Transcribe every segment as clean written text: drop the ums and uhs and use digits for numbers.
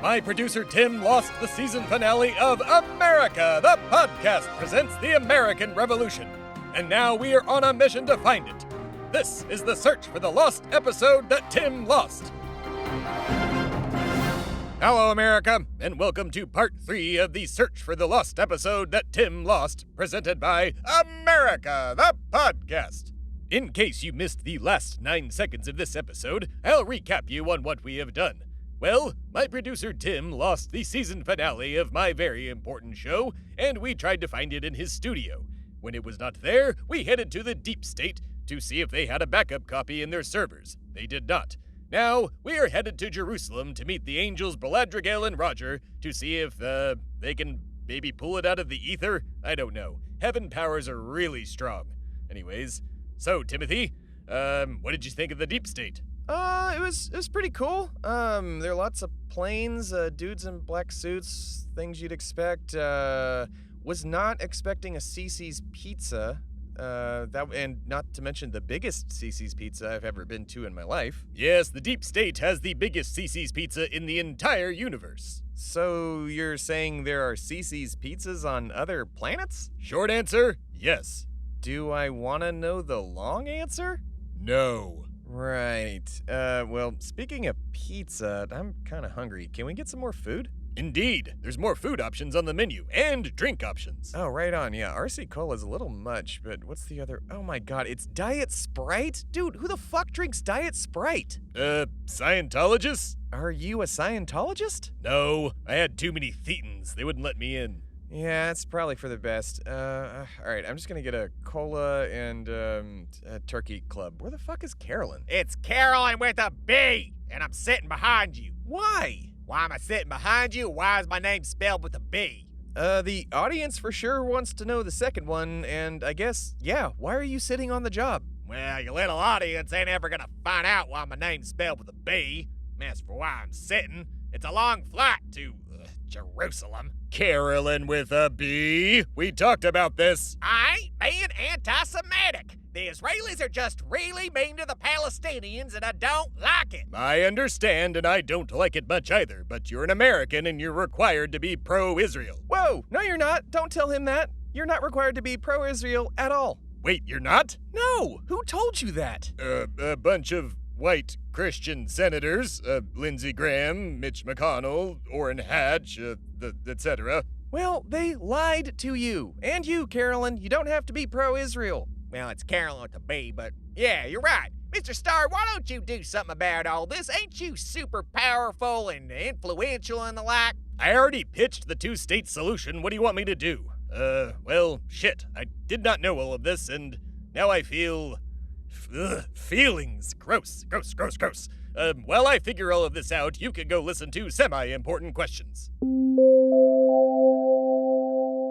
My producer Tim lost the season finale of America, the podcast presents the American Revolution. And now we are on a mission to find it. This is the search for the lost episode that Tim lost. Hello, America, and welcome to part 3 of the search for the lost episode that Tim lost, presented by America, the podcast. In case you missed the last 9 seconds of this episode, I'll recap you on what we have done. Well, my producer Tim lost the season finale of my very important show, and we tried to find it in his studio. When it was not there, we headed to the Deep State to see if they had a backup copy in their servers. They did not. Now, we are headed to Jerusalem to meet the angels Beladrigel and Roger to see if, they can maybe pull it out of the ether? I don't know. Heaven powers are really strong. Anyways, so, Timothy, what did you think of the Deep State? It was pretty cool. There are lots of planes, dudes in black suits, things you'd expect. Was not expecting a Cece's Pizza. And not to mention the biggest Cece's Pizza I've ever been to in my life. Yes, the Deep State has the biggest Cece's Pizza in the entire universe. So you're saying there are Cece's Pizzas on other planets? Short answer, yes. Do I want to know the long answer? No. Right. Well, speaking of pizza, I'm kind of hungry. Can we get some more food? Indeed. There's more food options on the menu, and drink options. Oh, right on, yeah. RC Cola's a little much, but what's the other? Oh my god, it's Diet Sprite? Dude, who the fuck drinks Diet Sprite? Scientologists? Are you a Scientologist? No, I had too many thetans. They wouldn't let me in. Yeah, it's probably for the best. Alright, I'm just gonna get a cola and, a turkey club. Where the fuck is Carolyn? It's Carolyn with a B, and I'm sitting behind you. Why? Why am I sitting behind you? Why is my name spelled with a B? The audience for sure wants to know the second one, and I guess, yeah, why are you sitting on the job? Well, your little audience ain't ever gonna find out why my name's spelled with a B. As for why I'm sitting, it's a long flight to, Jerusalem. Carolyn with a B? We talked about this. I ain't being anti-Semitic. The Israelis are just really mean to the Palestinians, and I don't like it. I understand, and I don't like it much either, but you're an American and you're required to be pro-Israel. Whoa, no you're not. Don't tell him that. You're not required to be pro-Israel at all. Wait, you're not? No, who told you that? A bunch of white Christian senators, Lindsey Graham, Mitch McConnell, Orrin Hatch, etc. Well, they lied to you. And you, Carolyn. You don't have to be pro-Israel. Well, it's Carolyn with a B, but yeah, you're right. Mr. Stard, why don't you do something about all this? Ain't you super powerful and influential and the like? I already pitched the two-state solution. What do you want me to do? Well, shit. I did not know all of this, and now I feel... feelings. Gross. While I figure all of this out, you can go listen to semi-important questions.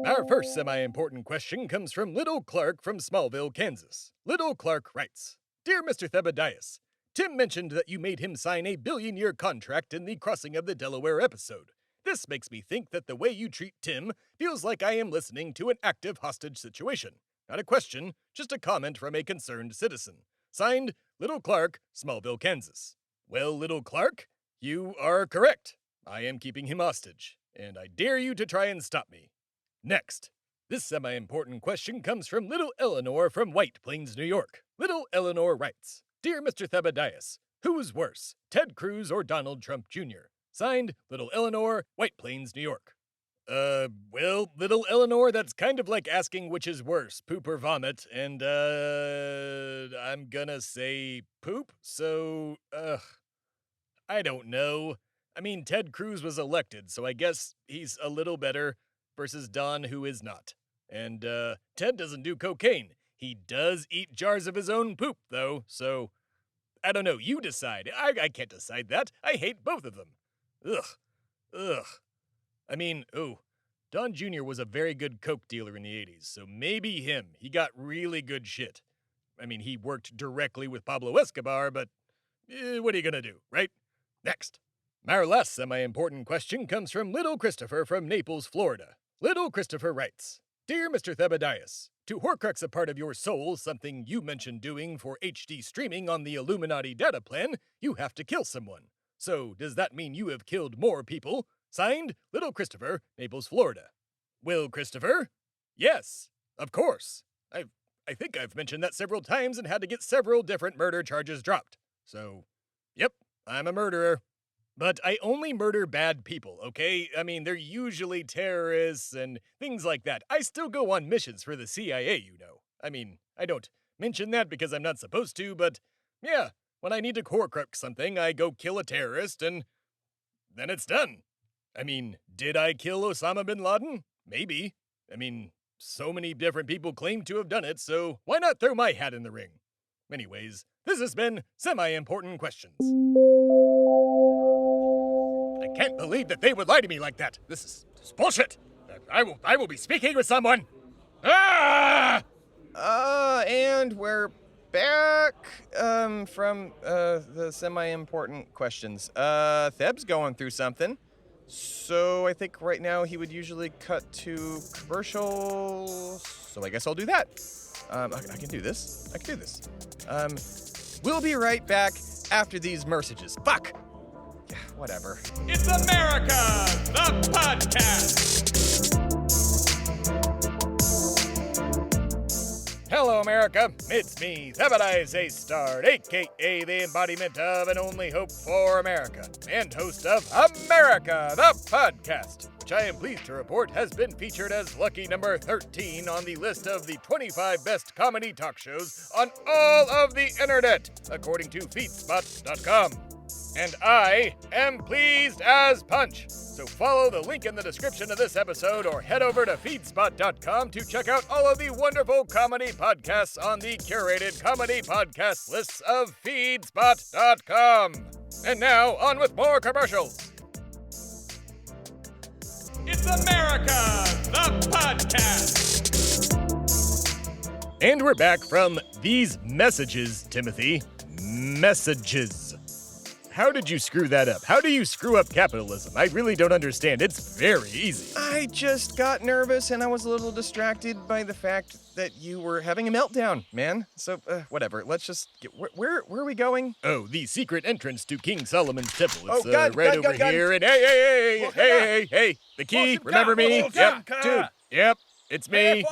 Our first semi-important question comes from Little Clark from Smallville, Kansas. Little Clark writes, Dear Mr. Theb A Stard, Tim mentioned that you made him sign a billion-year contract in the Crossing of the Delaware episode. This makes me think that the way you treat Tim feels like I am listening to an active hostage situation. Not a question, just a comment from a concerned citizen. Signed, Little Clark, Smallville, Kansas. Well, Little Clark, you are correct. I am keeping him hostage, and I dare you to try and stop me. Next, this semi-important question comes from Little Eleanor from White Plains, New York. Little Eleanor writes, Dear Mr. Theb A Stard, who's worse, Ted Cruz or Donald Trump Jr.? Signed, Little Eleanor, White Plains, New York. Well, Little Eleanor, that's kind of like asking which is worse, poop or vomit, and, I'm gonna say poop, so, I don't know. I mean, Ted Cruz was elected, so I guess he's a little better versus Don, who is not. And, Ted doesn't do cocaine. He does eat jars of his own poop, though, so, I don't know, you decide. I can't decide that. I hate both of them. Ugh. I mean, Don Jr. was a very good coke dealer in the 80s, so maybe him. He got really good shit. I mean, he worked directly with Pablo Escobar, but what are you gonna do, right? Next. Our last semi-important question comes from Little Christopher from Naples, Florida. Little Christopher writes, Dear Mr. Theb A Stard, to Horcrux a part of your soul, something you mentioned doing for HD streaming on the Illuminati data plan, you have to kill someone. So, does that mean you have killed more people? Signed, Little Christopher, Naples, Florida. Will Christopher? Yes, of course. I think I've mentioned that several times and had to get several different murder charges dropped. So, yep, I'm a murderer. But I only murder bad people, okay? I mean, they're usually terrorists and things like that. I still go on missions for the CIA, you know. I mean, I don't mention that because I'm not supposed to, but yeah, when I need to Horcrux something, I go kill a terrorist and then it's done. I mean, did I kill Osama bin Laden? Maybe. I mean, so many different people claim to have done it, so why not throw my hat in the ring? Anyways, this has been Semi-Important Questions. I can't believe that they would lie to me like that. This is bullshit. I will be speaking with someone. Ah! And we're back, from, the semi-important questions. Theb's going through something. So I think right now he would usually cut to commercial. So I guess I'll do that. I can do this. We'll be right back after these messages. Fuck! Yeah, whatever. It's America, the podcast. Hello, America. It's me, Theb A Stard, a.k.a. the embodiment of and only hope for America, and host of America, the podcast, which I am pleased to report has been featured as lucky number 13 on the list of the 25 best comedy talk shows on all of the internet, according to feedspot.com. And I am pleased as punch. So follow the link in the description of this episode or head over to feedspot.com to check out all of the wonderful comedy podcasts on the curated comedy podcast lists of feedspot.com. And now, on with more commercials. It's America, the podcast. And we're back from these messages, Timothy. Messages. How did you screw that up? How do you screw up capitalism? I really don't understand. It's very easy. I just got nervous and I was a little distracted by the fact that you were having a meltdown, man. So, whatever. Let's just get... Where are we going? Oh, the secret entrance to King Solomon's temple. It's God, right God, over God. here. And hey, the key. Remember me? Yep, dude. Yep. It's me.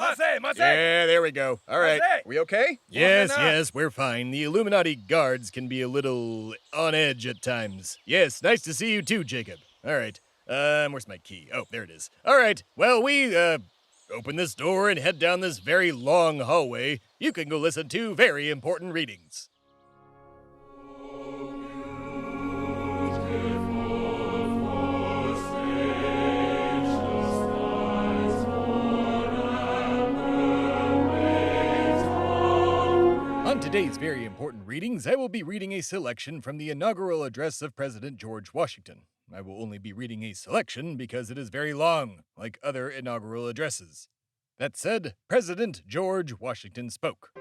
Yeah, there we go. All right. We okay? Yes, we're fine. The Illuminati guards can be a little on edge at times. Yes, nice to see you too, Jacob. All right. Where's my key? Oh, there it is. All right. Well, we, open this door and head down this very long hallway. You can go listen to very important readings. On today's very important readings, I will be reading a selection from the inaugural address of President George Washington. I will only be reading a selection because it is very long, like other inaugural addresses. That said, President George Washington spoke.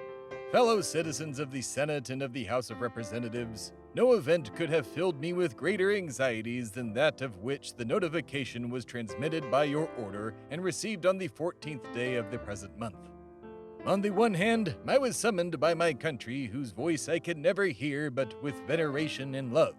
Fellow citizens of the Senate and of the House of Representatives, no event could have filled me with greater anxieties than that of which the notification was transmitted by your order and received on the 14th day of the present month. On the one hand, I was summoned by my country, whose voice I could never hear but with veneration and love.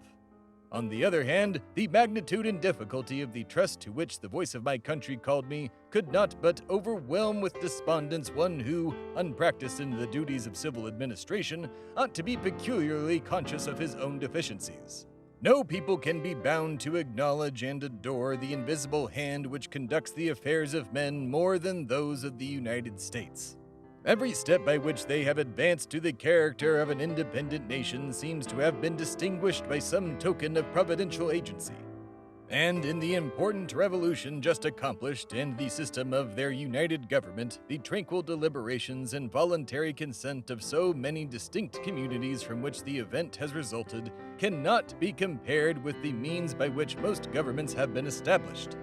On the other hand, the magnitude and difficulty of the trust to which the voice of my country called me could not but overwhelm with despondence one who, unpracticed in the duties of civil administration, ought to be peculiarly conscious of his own deficiencies. No people can be bound to acknowledge and adore the invisible hand which conducts the affairs of men more than those of the United States. Every step by which they have advanced to the character of an independent nation seems to have been distinguished by some token of providential agency. And in the important revolution just accomplished and the system of their united government, the tranquil deliberations and voluntary consent of so many distinct communities from which the event has resulted cannot be compared with the means by which most governments have been established.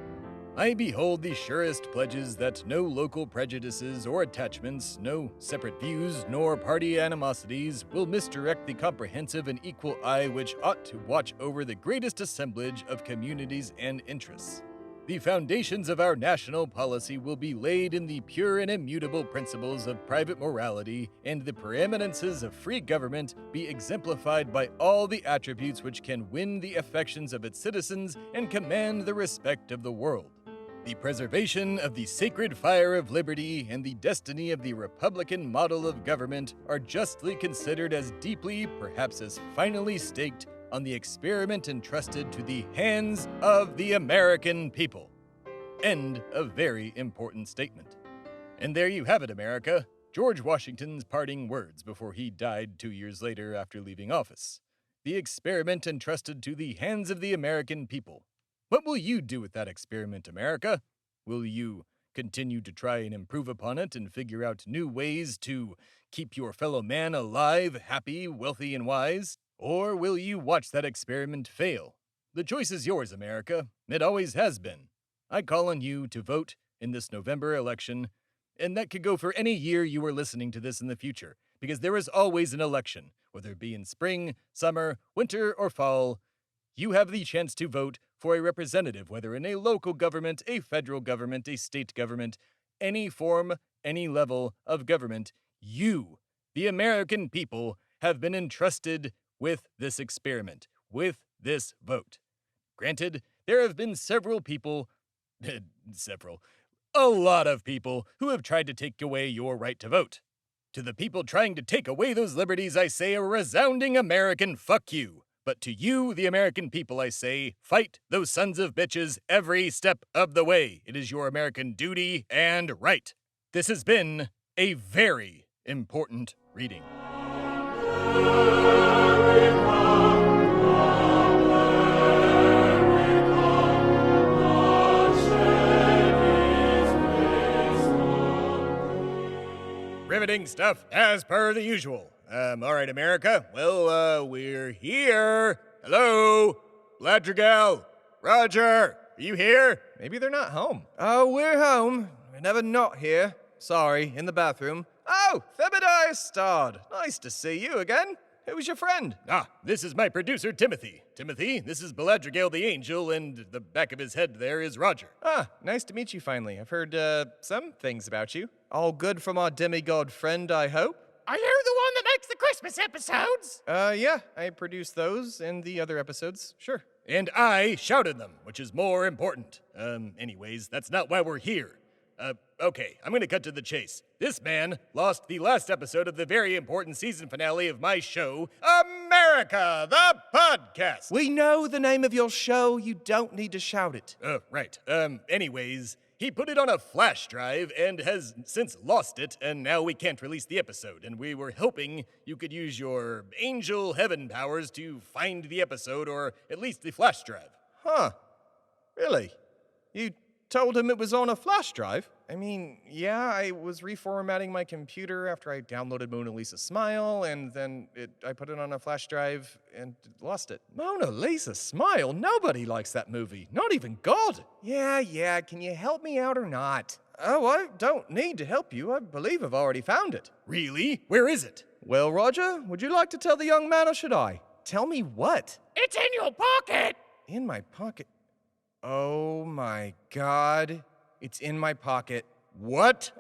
I behold the surest pledges that no local prejudices or attachments, no separate views, nor party animosities will misdirect the comprehensive and equal eye which ought to watch over the greatest assemblage of communities and interests. The foundations of our national policy will be laid in the pure and immutable principles of private morality, and the preeminences of free government be exemplified by all the attributes which can win the affections of its citizens and command the respect of the world. The preservation of the sacred fire of liberty and the destiny of the republican model of government are justly considered as deeply, perhaps as finally staked, on the experiment entrusted to the hands of the American people. End of very important statement. And there you have it, America. George Washington's parting words before he died 2 years later after leaving office. The experiment entrusted to the hands of the American people. What will you do with that experiment, America? Will you continue to try and improve upon it and figure out new ways to keep your fellow man alive, happy, wealthy, and wise? Or will you watch that experiment fail? The choice is yours, America. It always has been. I call on you to vote in this November election, and that could go for any year you are listening to this in the future, because there is always an election, whether it be in spring, summer, winter, or fall. You have the chance to vote for a representative, whether in a local government, a federal government, a state government, any form, any level of government. You, the American people, have been entrusted with this experiment, with this vote. Granted, there have been several people, a lot of people, who have tried to take away your right to vote. To the people trying to take away those liberties, I say a resounding American fuck you. But to you, the American people, I say, fight those sons of bitches every step of the way. It is your American duty and right. This has been a very important reading. Riveting stuff, as per the usual. All right, America. Well, we're here. Hello? Beladrigel? Roger? Are you here? Maybe they're not home. Oh, we're home. We're never not here. Sorry, in the bathroom. Oh, Theb A Stard. Nice to see you again. Who's your friend? This is my producer, Timothy. Timothy, this is Beladrigel the Angel, and the back of his head there is Roger. Nice to meet you finally. I've heard, some things about you. All good from our demigod friend, I hope? Are you the one that makes the Christmas episodes? Yeah, I produced those and the other episodes, sure. And I shouted them, which is more important. Anyways, that's not why we're here. Okay, I'm gonna cut to the chase. This man lost the last episode of the very important season finale of my show, America, the Podcast. We know the name of your show. You don't need to shout it. Right. Anyways, he put it on a flash drive and has since lost it, and now we can't release the episode, and we were hoping you could use your angel heaven powers to find the episode, or at least the flash drive. Huh. Really? You told him it was on a flash drive? I mean, yeah, I was reformatting my computer after I downloaded Mona Lisa Smile, and then I put it on a flash drive and lost it. Mona Lisa Smile? Nobody likes that movie. Not even God. Yeah, can you help me out or not? Oh, I don't need to help you. I believe I've already found it. Really? Where is it? Well, Roger, would you like to tell the young man, or should I? Tell me what? It's in your pocket! In my pocket? Oh my God. It's in my pocket. What?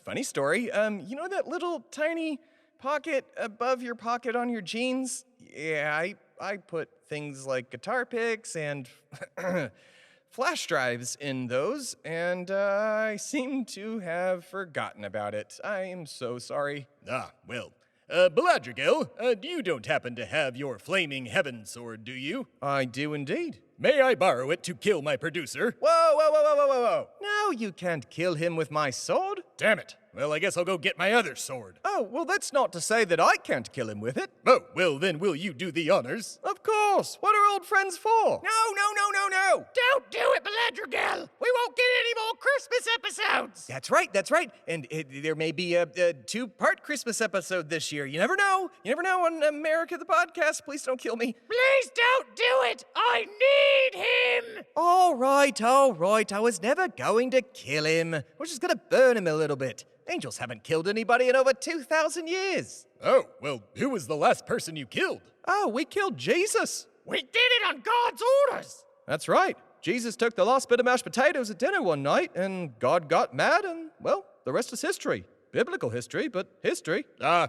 Funny story. You know that little tiny pocket above your pocket on your jeans? Yeah, I put things like guitar picks and flash drives in those, and I seem to have forgotten about it. I am so sorry. Well, Beladrigel, you don't happen to have your flaming heaven sword, do you? I do indeed. May I borrow it to kill my producer? Whoa. No, you can't kill him with my sword. Damn it. Well, I guess I'll go get my other sword. Oh, well, that's not to say that I can't kill him with it. Oh, well, then will you do the honors? Of course. What are old friends for? No. Don't do it, Beladrigel. We won't get any more Christmas episodes. That's right. And there may be a two-part Christmas episode this year. You never know. On America the Podcast. Please don't kill me. Please don't do it. I need him. All right. I was never going to kill him. I was just going to burn him a little bit. Angels haven't killed anybody in over 2,000 years. Oh, well, who was the last person you killed? Oh, we killed Jesus. We did it on God's orders. That's right. Jesus took the last bit of mashed potatoes at dinner one night, and God got mad, and, well, the rest is history. Biblical history, but history.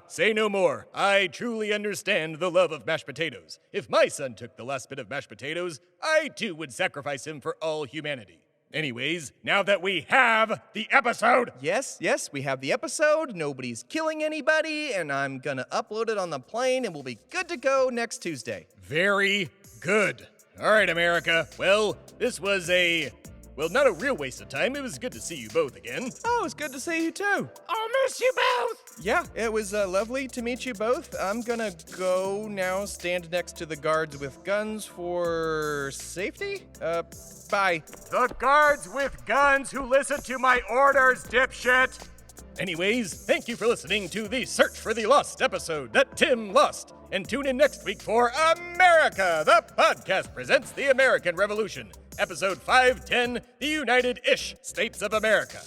Say no more. I truly understand the love of mashed potatoes. If my son took the last bit of mashed potatoes, I too would sacrifice him for all humanity. Anyways, now that we have the episode... Yes, we have the episode, nobody's killing anybody, and I'm gonna upload it on the plane, and we'll be good to go next Tuesday. Very good. All right, America. Well, this was not a real waste of time. It was good to see you both again. Oh, it's good to see you too. I'll miss you both. Yeah, it was lovely to meet you both. I'm gonna go now stand next to the guards with guns for safety. Bye. The guards with guns who listen to my orders, dipshit! Anyways, thank you for listening to the Search for the Lost episode that Tim lost. And tune in next week for America, the podcast presents the American Revolution. Episode 510, The United-ish States of America.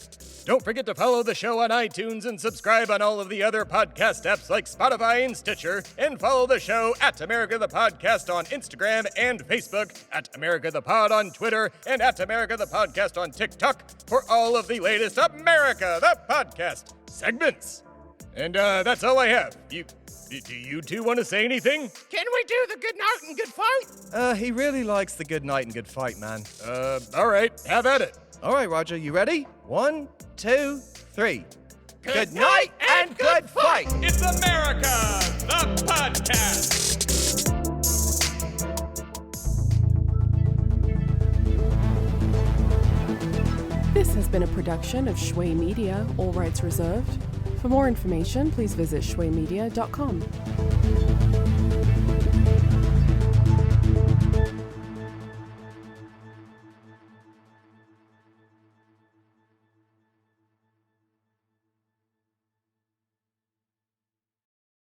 Don't forget to follow the show on iTunes and subscribe on all of the other podcast apps like Spotify and Stitcher, and follow the show at America the Podcast on Instagram and Facebook, at America the Pod on Twitter, and at America the Podcast on TikTok for all of the latest America the Podcast segments. And that's all I have. Do you two want to say anything? Can we do the good night and good fight? He really likes the good night and good fight, man. All right, have at it. All right, Roger, you ready? 1, 2, 3. Good night and good fight! It's America, the podcast. This has been a production of Shui Media, all rights reserved. For more information, please visit shuimedia.com.